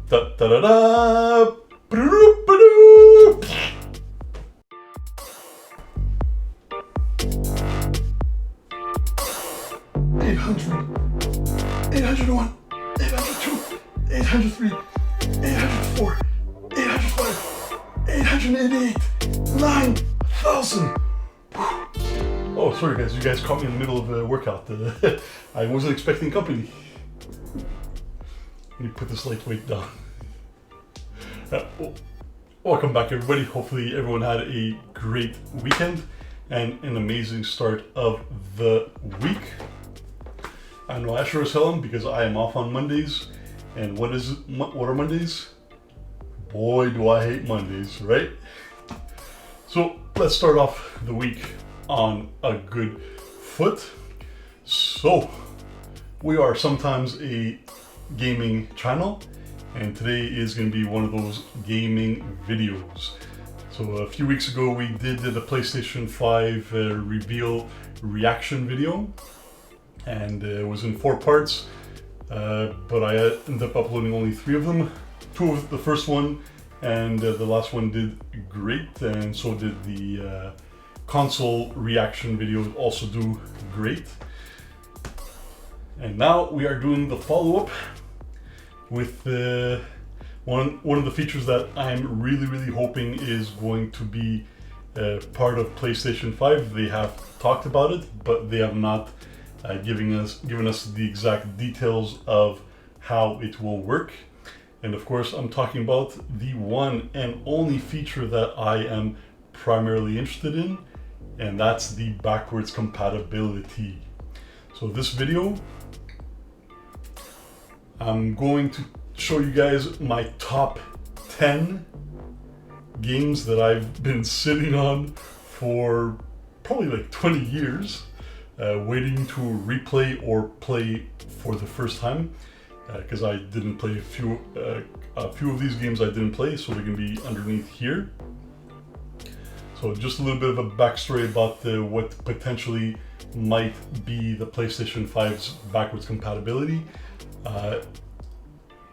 Da da da da. Ba-do-ba-doo. 801, 802, 803, 804, 805, 888, 9,000. Oh, sorry guys, you guys caught me in the middle of a workout. I wasn't expecting company. Let me put this lightweight down. Welcome back everybody. Hopefully everyone had a great weekend and an amazing start of the week. I know I sure as hell am because I am off on Mondays. And what are Mondays? Boy, do I hate Mondays, right? So let's start off the week on a good foot. So we are sometimes a gaming channel, and today is going to be one of those gaming videos. So a few weeks ago we did the PlayStation 5 reveal reaction video, and it was in 4 parts, but I ended up uploading only 3 of them. 2 of the first one and the last one did great, and so did the console reaction video also do great. And now we are doing the follow-up with one of the features that I'm really hoping is going to be part of PlayStation 5. They have talked about it, but they have not given us the exact details of how it will work. And of course I'm talking about the one and only feature that I am primarily interested in, and that's the backwards compatibility. So this video I'm going to show you guys my top 10 games that I've been sitting on for probably like 20 years, waiting to replay or play for the first time, because I didn't play a few of these games I didn't play, so they're going to be underneath here. So just a little bit of a backstory about what potentially might be the PlayStation 5's backwards compatibility.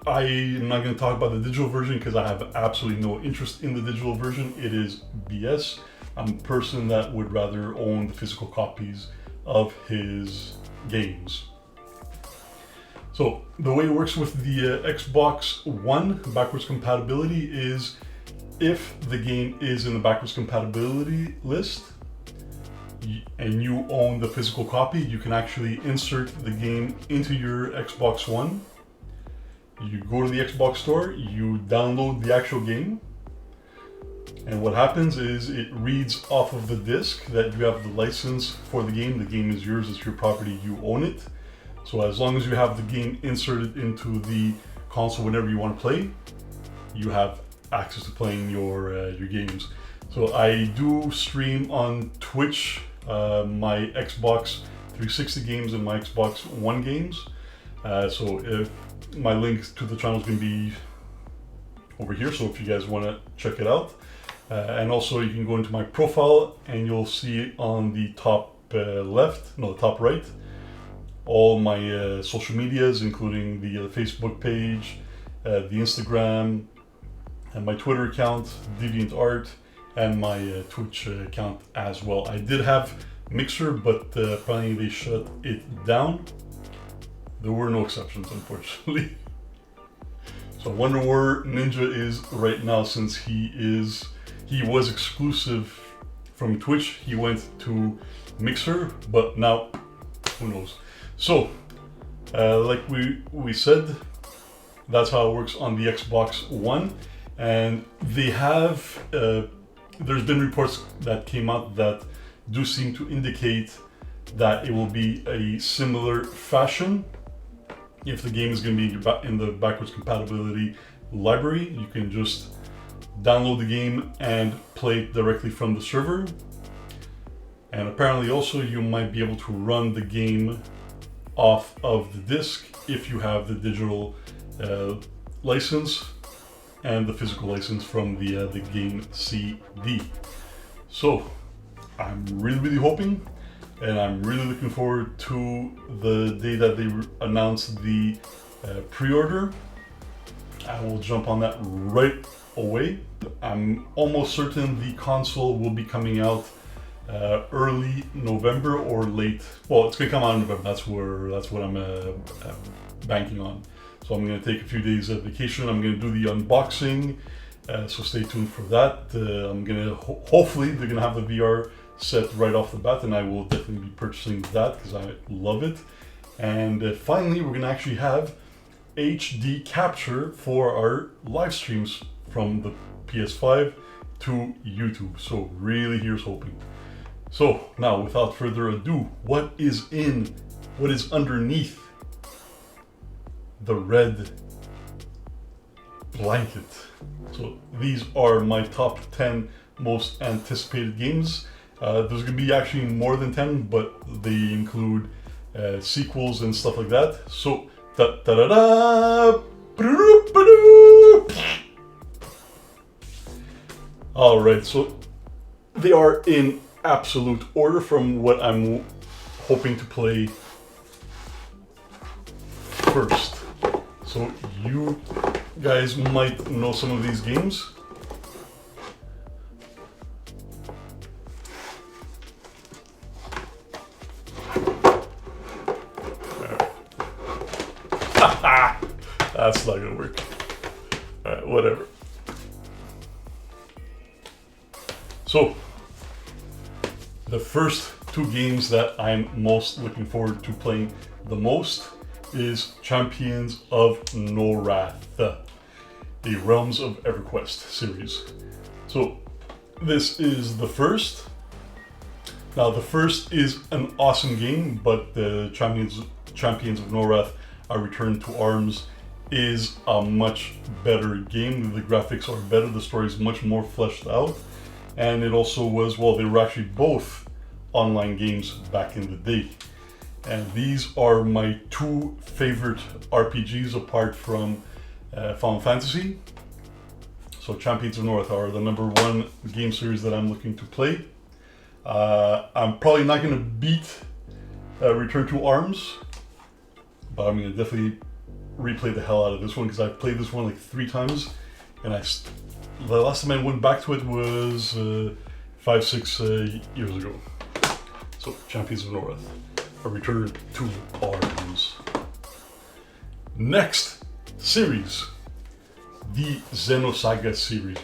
I am not going to talk about the digital version because I have absolutely no interest in the digital version. It is BS. I'm a person that would rather own the physical copies of his games. So the way it works with the Xbox One backwards compatibility is if the game is in the backwards compatibility list and you own the physical copy, you can actually insert the game into your Xbox One. You go to the Xbox store, you download the actual game, and what happens is it reads off of the disc that you have the license for the game. The game is yours, it's your property, you own it. So as long as you have the game inserted into the console whenever you want to play, you have access to playing your games. So I do stream on Twitch my Xbox 360 games and my Xbox One games. So if my link to the channel is going to be over here, so if you guys want to check it out. And also you can go into my profile and you'll see on the top top right, all my social medias, including the Facebook page, the Instagram, and my Twitter account, DeviantArt, and my Twitch account as well. I did have Mixer, but apparently they shut it down. There were no exceptions, unfortunately. So I wonder where Ninja is right now, since he was exclusive from Twitch. He went to Mixer, but now who knows. So like we said, that's how it works on the Xbox One. And they have there's been reports that came out that do seem to indicate that it will be a similar fashion. If the game is going to be in the backwards compatibility library, you can just download the game and play it directly from the server. And apparently also you might be able to run the game off of the disc if you have the digital license and the physical license from the game CD. So I'm really hoping, and I'm really looking forward to the day that they announced the pre-order. I will jump on that right away. I'm almost certain the console will be coming out early November or late. Well, it's gonna come out in November. That's what I'm banking on. So I'm gonna take a few days of vacation. I'm gonna do the unboxing. So stay tuned for that. I'm gonna hopefully they're gonna have the VR set right off the bat, and I will definitely be purchasing that because I love it. And finally, we're gonna actually have HD capture for our live streams from the PS5 to YouTube. So really, here's hoping. So now, without further ado, what is underneath the red blanket? So these are my top 10 most anticipated games. There's going to be actually more than 10, but they include sequels and stuff like that. So, alright, so they are in absolute order from what I'm hoping to play first. So you guys might know some of these games. That's not gonna work. Alright, whatever. So, the first two games that I'm most looking forward to playing the most is Champions of Norrath, the Realms of EUERQUEST series. So, this is the first. Now, the first is an awesome game, but the Champions of Norrath, A Return to Arms, is a much better game. The graphics are better, the story is much more fleshed out, and it also was, well, they were actually both online games back in the day. And these are my two favorite RPGs apart from Final Fantasy. So Champions of Norrath are the #1 game series that I'm looking to play. I'm probably not going to beat Return to Arms, but I'm going to definitely replay the hell out of this one because I've played this one like 3 times, and the last time I went back to it was 5-6 years ago. So Champions of Norrath, A Return to Arms. Next series, the Xenosaga series.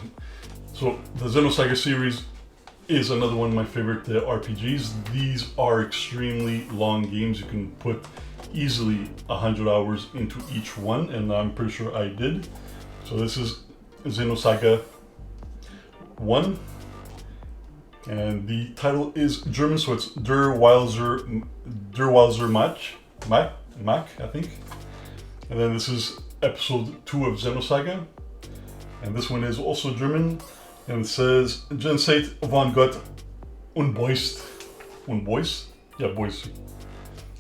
So the Xenosaga series is another one of my favorite RPGs. These are extremely long games. You can put easily 100 hours into each one, and I'm pretty sure I did. So this is Xenosaga 1, and the title is German, so it's Der Walser Mac, I think. And then this is episode 2 of Xenosaga, and this one is also German, and it says Jenseite von Gott und Boist. Yeah, Boist.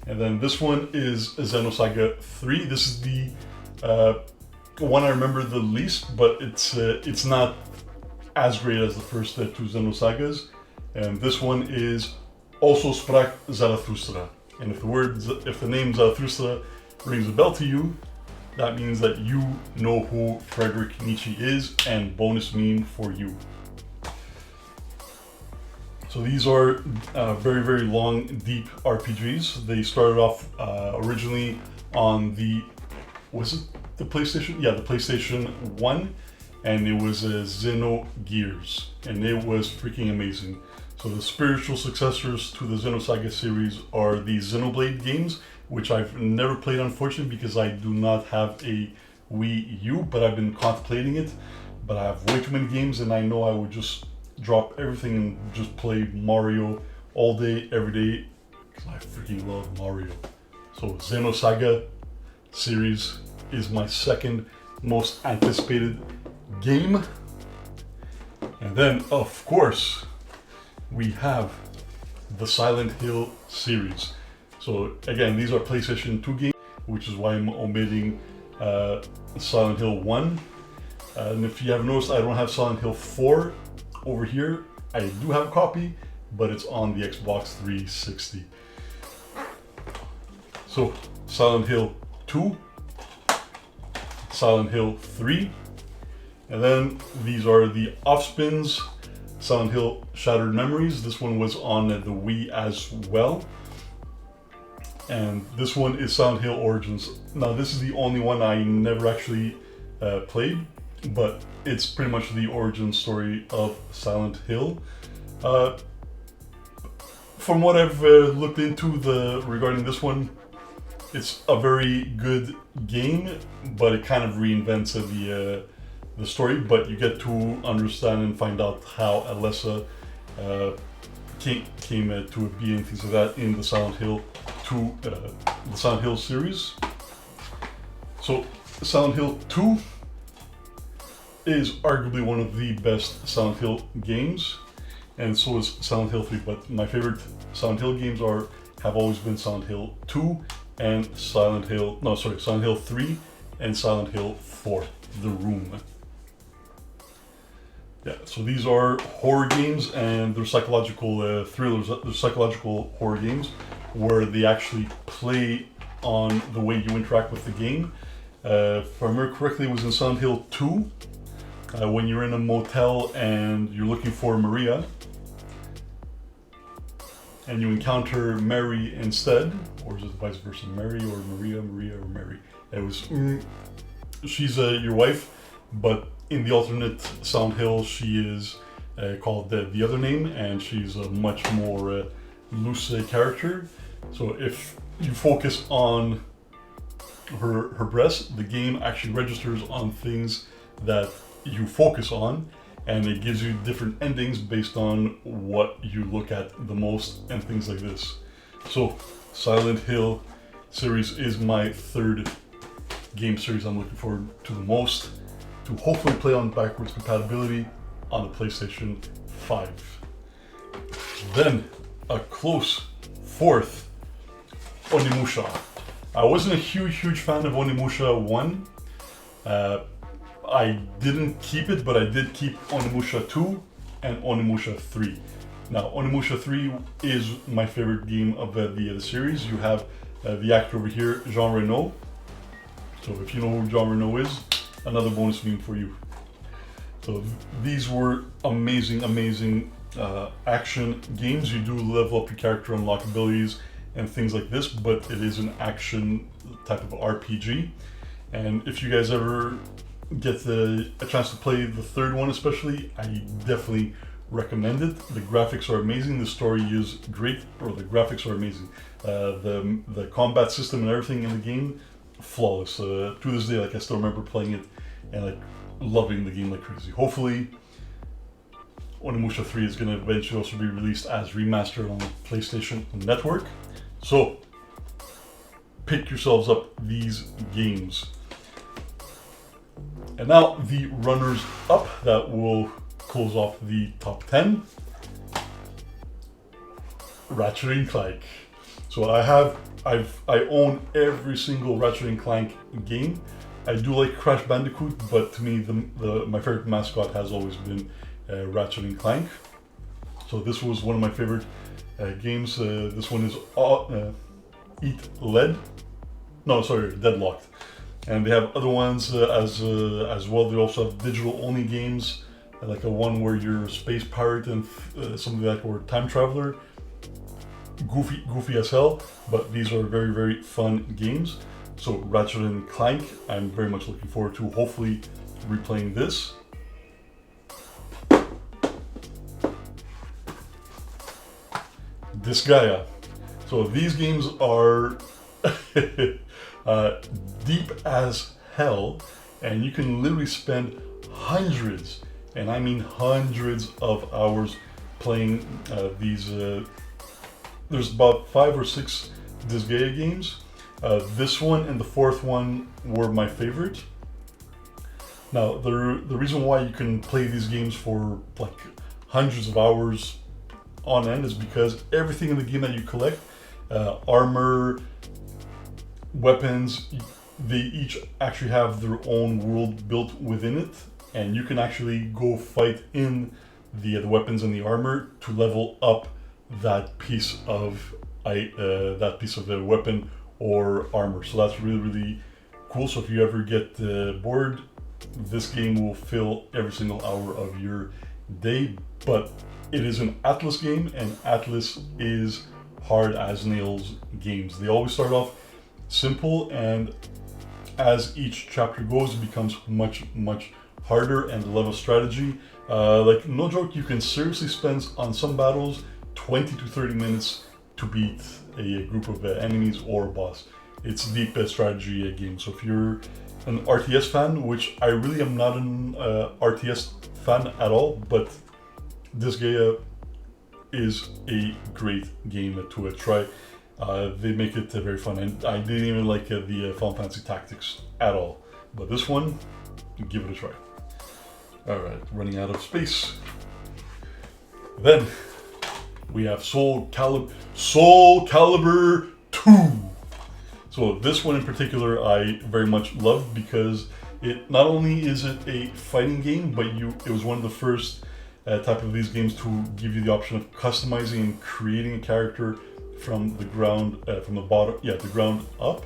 And then this one is Xenosaga 3. This is the one I remember the least, but it's not as great as the first 2 Xenosagas. And this one is Also Sprach Zarathustra. And if the name Zarathustra rings a bell to you, that means that you know who Friedrich Nietzsche is, and bonus meme for you. So these are very, very long, deep RPGs. They started off originally on the, was it the PlayStation? Yeah, the PlayStation 1, and it was Xenogears, and it was freaking amazing. So the spiritual successors to the Xenosaga series are the Xenoblade games, which I've never played, unfortunately, because I do not have a Wii U, but I've been contemplating it. But I have way too many games, and I know I would just drop everything and just play Mario all day, every day, because I freaking love Mario. So Xenosaga series is my second most anticipated game. And then, of course, we have the Silent Hill series. So again, these are PlayStation 2 games, which is why I'm omitting Silent Hill 1. And if you have noticed, I don't have Silent Hill 4 over here. I do have a copy, but it's on the Xbox 360. So Silent Hill 2, Silent Hill 3. And then these are the off-spins. Silent Hill Shattered Memories. This one was on the Wii as well. And this one is Silent Hill Origins. Now this is the only one I never actually played, but it's pretty much the origin story of Silent Hill. From what I've looked into regarding this one, it's a very good game, but it kind of reinvents the story. But you get to understand and find out how Alessa came to be and things like that in the Silent Hill the Silent Hill series. So Silent Hill 2 is arguably one of the best Silent Hill games, and so is Silent Hill 3. But my favorite Silent Hill games have always been Silent Hill 2 and Silent Hill 3 and Silent Hill 4, The Room. Yeah, so these are horror games, and they're psychological thrillers. They're psychological horror games where they actually play on the way you interact with the game. If I remember correctly, it was in Silent Hill 2, when you're in a motel and you're looking for Maria, and you encounter Mary instead, or is it vice versa? Mary or Maria, Maria or Mary? It was, she's your wife, but in the alternate Silent Hill, she is called the other name, and she's a much more loose character. So if you focus on her breast, the game actually registers on things that you focus on, and it gives you different endings based on what you look at the most and things like this. So Silent Hill series is my third game series I'm looking forward to the most, to hopefully play on backwards compatibility on the PlayStation 5. Then a close fourth, Onimusha. I wasn't a huge fan of Onimusha 1. I didn't keep it, but I did keep Onimusha 2 and Onimusha 3. Now, Onimusha 3 is my favorite game of the series. You have the actor over here, Jean Reno. So if you know who Jean Reno is, another bonus meme for you. So these were amazing action games. You do level up your character, unlock abilities and things like this, but it is an action type of RPG. And if you guys ever get a chance to play the third one especially, I definitely recommend it. The graphics are amazing, the story is great, or the graphics are amazing. The combat system and everything in the game, flawless. To this day, like, I still remember playing it and like loving the game like crazy. Hopefully Onimusha 3 is going to eventually also be released as remastered on the PlayStation Network. So pick yourselves up these games. And now the runners up that will close off the top 10. Ratchet and Clank. So I own every single Ratchet and Clank game. I do like Crash Bandicoot, but to me my favorite mascot has always been Ratchet and Clank. So this was one of my favorite games. This one is Eat Lead. No, sorry, Deadlocked. And they have other ones as well. They also have digital only games, like a one where you're a space pirate and something like or time traveler. Goofy as hell, but these are very fun games. So Ratchet and Clank, I'm very much looking forward to hopefully replaying this. Disgaea. So these games are deep as hell, and you can literally spend hundreds, and I mean hundreds of hours playing these. There's about 5 or 6 Disgaea games. This one and the fourth one were my favorite. Now, the reason why you can play these games for like hundreds of hours on end is because everything in the game that you collect, armor, weapons, they each actually have their own world built within it, and you can actually go fight in the weapons and the armor to level up that piece of the weapon or armor. So that's really cool. So if you ever get bored, this game will fill every single hour of your day. But it is an Atlas game, and Atlas is hard as nails games. They always start off simple, and as each chapter goes, it becomes much harder, and the level of strategy, like no joke, you can seriously spend on some battles 20 to 30 minutes to beat a group of enemies or a boss. It's a deep strategy game. So if you're an RTS fan, which I really am not an RTS fan at all, but Disgaea is a great game to try. They make it very fun, and I didn't even like the Final Fantasy Tactics at all. But this one, give it a try. Alright, running out of space. Then we have Soul Calibur 2. So this one in particular I very much love, because it not only is it a fighting game, but it was one of the first type of these games to give you the option of customizing and creating a character from the ground, from the bottom, the ground up.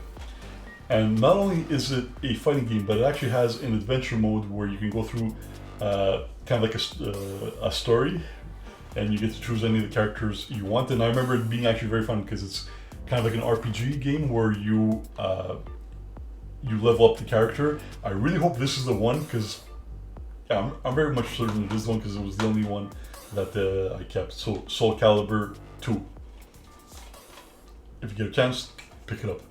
And not only is it a fighting game, but it actually has an adventure mode where you can go through kind of like a story, and you get to choose any of the characters you want. And I remember it being actually very fun, because it's kind of like an RPG game where you level up the character. I really hope this is the one, because I'm very much certain it is the one, because it was the only one that I kept. So Soul Calibur 2. If you get a chance, pick it up.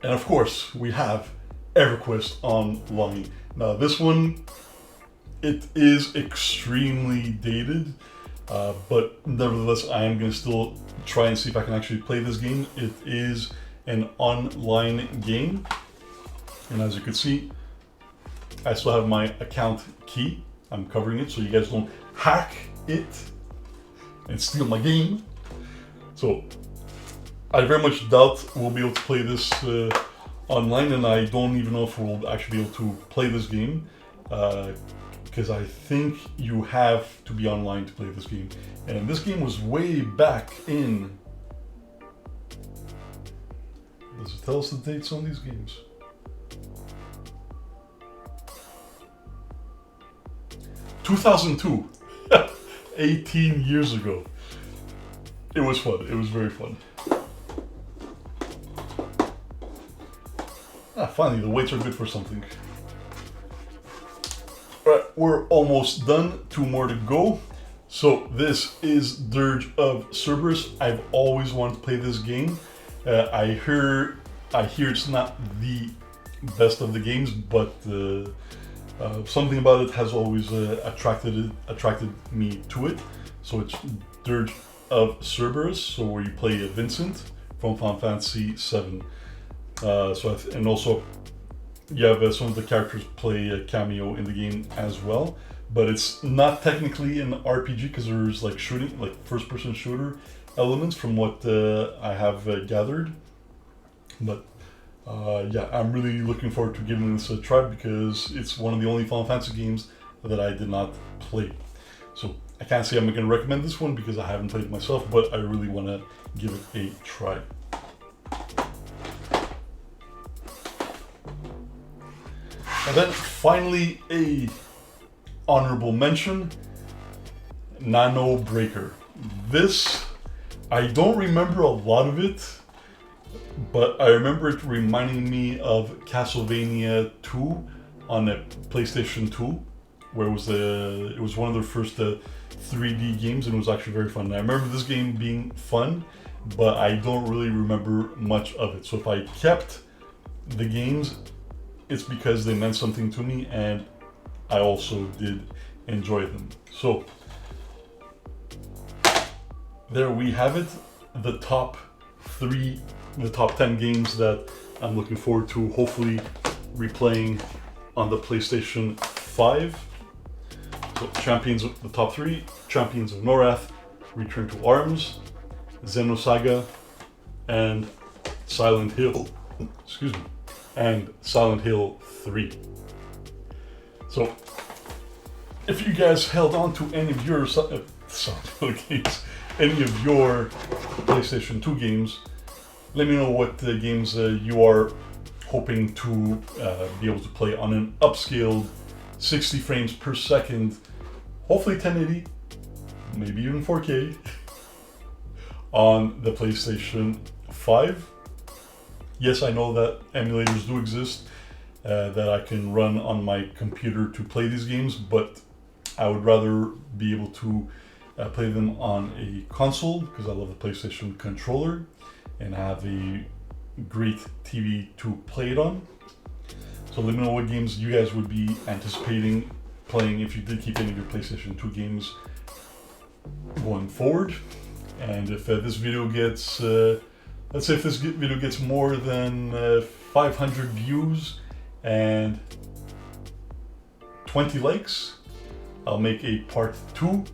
And of course, we have EUERQUEST Online. Now this one, it is extremely dated, but nevertheless, I am going to still try and see if I can actually play this game. It is an online game, and as you can see, I still have my account key. I'm covering it so you guys don't hack it and steal my game. So I very much doubt we'll be able to play this online, and I don't even know if we'll actually be able to play this game, because I think you have to be online to play this game. And this game was way back in... Does it tell us the dates on these games? 2002, 18 years ago. It was fun, it was very fun. Finally, the weights are good for something. Alright, we're almost done, 2 more to go. So this is Dirge of Cerberus. I've always wanted to play this game. I hear it's not the best of the games, but something about it has always attracted me to it. So it's Dirge of Cerberus, so where you play Vincent from Final Fantasy VII. And also you have some of the characters play a cameo in the game as well, but it's not technically an RPG, because there's like shooting, like first-person shooter elements from what I have gathered. But yeah, I'm really looking forward to giving this a try, because it's one of the only Final Fantasy games that I did not play. So I can't say I'm going to recommend this one because I haven't played it myself, but I really want to give it a try. And then finally, a honorable mention, Nanobreaker. This, I don't remember a lot of it, but I remember it reminding me of Castlevania 2 on a PlayStation 2, where it was one of their first 3D games, and it was actually very fun. And I remember this game being fun, but I don't really remember much of it. So if I kept the games, it's because they meant something to me, and I also did enjoy them. So there we have it, the top 10 games that I'm looking forward to hopefully replaying on the PlayStation 5. So Champions of the top 3, Champions of Norrath, Return to Arms, Xenosaga, and Silent Hill. Excuse me. And Silent Hill 3. So if you guys held on to any of your some games, any of your PlayStation 2 games. Let me know what games you are hoping to be able to play on an upscaled 60 frames per second, hopefully 1080, maybe even 4K, on the PlayStation 5. Yes, I know that emulators do exist that I can run on my computer to play these games, but I would rather be able to play them on a console because I love the PlayStation controller and have a great TV to play it on. So let me know what games you guys would be anticipating playing if you did keep any of your PlayStation 2 games going forward. And if this video gets, let's say if this video gets more than 500 views and 20 likes, I'll make a part 2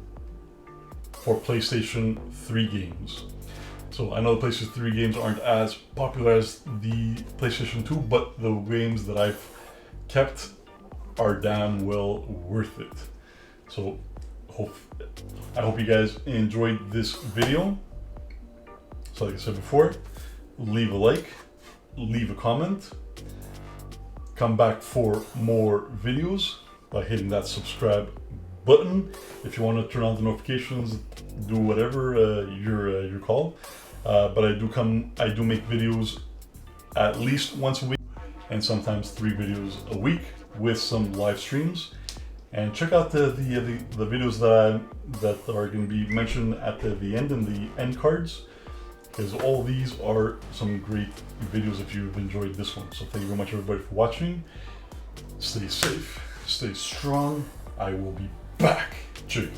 for PlayStation 3 games. So I know the PlayStation 3 games aren't as popular as the PlayStation 2, but the games that I've kept are damn well worth it. So I hope you guys enjoyed this video. So like I said before, leave a like, leave a comment, come back for more videos by hitting that subscribe button. If you want to turn on the notifications, do whatever your call. But I do make videos at least once a week, and sometimes 3 videos a week with some live streams. And check out the videos that are going to be mentioned at the end in the end cards, because all these are some great videos if you've enjoyed this one. So thank you very much everybody for watching. Stay safe, stay strong. I will be back. Jigga.